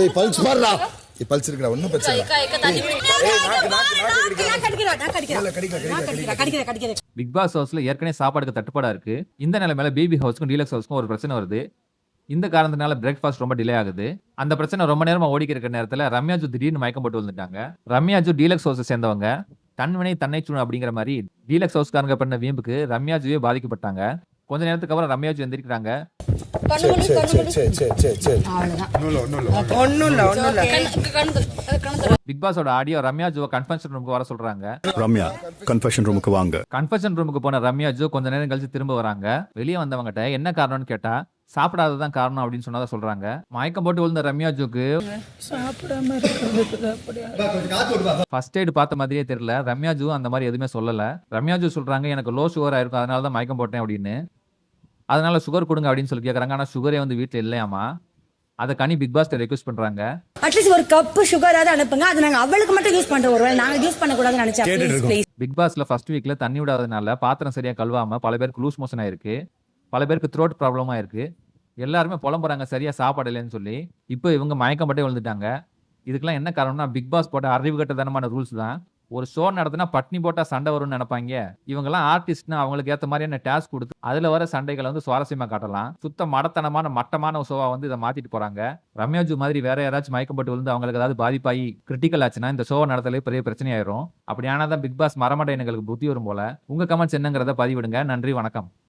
ஏய் பல்ஸ் பாருடா. ஏய் பல்ஸ் இருக்குடா ஒண்ணும் பிரச்சனை இல்ல. ஏய் கடிக்கிற. பிக் பாஸ் ஹவுஸ்ல ஏற்கனவே சாப்பாடுக்கு தட்டுப்பாடா இருக்கு. இந்த நிலைமையில பிபி ஹவுஸ்க்கும் டீலக்ஸ் ஹவுஸ்க்கும் ஒரு பிரச்சனை வருது. இந்த காரணத்தினால பிரேக்ஃபாஸ்ட் ரொம்ப டிலே ஆகுது. அந்த பிரச்சனை ரொம்ப நேரமா ஓடிக்கிட்டு இருக்க நேரத்துல ரம்யாஜு திடீர்னு மயக்கம் போட்டு விழுந்துட்டாங்க. ரம்யாஜு டீலக்ஸ் ஹவுஸை சேர்ந்தவங்க. தன்வினை தன்னை சுடும் அப்படிங்கிற மாதிரி டீலக்ஸ் ஹவுஸ்காரங்க பண்ண வீம்புக்கு ரம்யாஜுவே பாதிக்கப்பட்டாங்க. கொஞ்ச நேரத்துக்கு அப்புறம் ரம்யாஜு எந்திரிக்கிறாங்க. பிக் பாஸோட ஆடியோ ரம்யாஜுவை கன்ஃபெஷன் ரூமுக்கு வர சொல்றாங்க. ரம்யா கன்ஃபெஷன் ரூமுக்கு வாங்க. கன்ஃபெஷன் ரூமுக்கு போன ரம்யாஜு கொஞ்ச நேரம் கழிச்சு திரும்ப வராங்க. வெளியே வந்தவங்ககிட்ட என்ன காரணம்னு கேட்டா சாப்பிடாததான் காரணம் அப்படின்னு சொன்னதா சொல்றாங்க. மயக்கம் போட்டு விழுந்த ரம்யாஜுக்கு ஃபர்ஸ்ட் எய்ட் பார்த்த மாதிரியே தெரியல. ரம்யாஜு அந்த மாதிரி எதுவுமே சொல்லல. ரம்யாஜு சொல்றாங்க எனக்கு லோ சுகர் ஆயிருக்கும், அதனால தான் மயக்கம் போட்டேன் அப்படின்னு. அதனால சுகர் கொடுங்க அப்படின்னு சொல்லி கேட்கறாங்க. ஆனா சுகரே வந்து வீட்டுல இல்லையாமா. அதை கனி பிக் பாஸ் ரெக்வெஸ்ட் பண்றாங்க. அட்லீஸ்ட் ஒரு கப் சுகராவது அனுப்புங்க. அது நாங்க அவளுக்கு மட்டும் யூஸ் பண்றோம். ஒருவேளை நாங்க யூஸ் பண்ண கூடாதுன்னு நினைச்சேன். பிக் பாஸ்ல ஃபர்ஸ்ட் வீக்ல தண்ணி விடாதனால பாத்திரம் சரியா கழுவாம பல பேருக்கு லூஸ் மோஷன் ஆயிருக்கு. பல பேருக்கு த்ரோட் ப்ராப்ளமா இருக்கு. எல்லாருமே புலம்புறாங்க சரியா சாப்பாடு இல்லைன்னு சொல்லி. இப்போ இவங்க மயக்கம் பட்டே விழுந்துட்டாங்க. இதுக்கெல்லாம் என்ன காரணம்னா பிக் பாஸ் போட்ட அறிவு கட்டதனமான ரூல்ஸ் தான். ஒரு ஷோ நடத்தினா பட்னி போட்டா சண்டை வரும்னு நினைப்பாங்க. இவங்கெல்லாம் ஆர்டிஸ்ட்னா அவங்களுக்கு ஏற்ற மாதிரியான டாஸ்க் கொடுத்து அதுல வர சண்டைகளை வந்து சுவாரஸ்யமா காட்டலாம். சுத்த மடத்தனமான மட்டமான ஷோவா வந்து இதை மாத்திட்டு போறாங்க. ரம்யாஜு மாதிரி வேற யாராச்சும் மயக்கம் போட்டு விழுந்து அவங்களுக்கு ஏதாவது பாதிப்பாகி கிரிட்டிக்கல் ஆச்சுன்னா இந்த ஷோ நடத்தலே பெரிய பிரச்சனையாயிரும். அப்படி ஆனாதான் பிக் பாஸ் மரமடையினங்களுக்கு புத்தி வரும் போல. உங்க கமெண்ட்ஸ் என்னங்கிறத பதிவிடுங்க. நன்றி, வணக்கம்.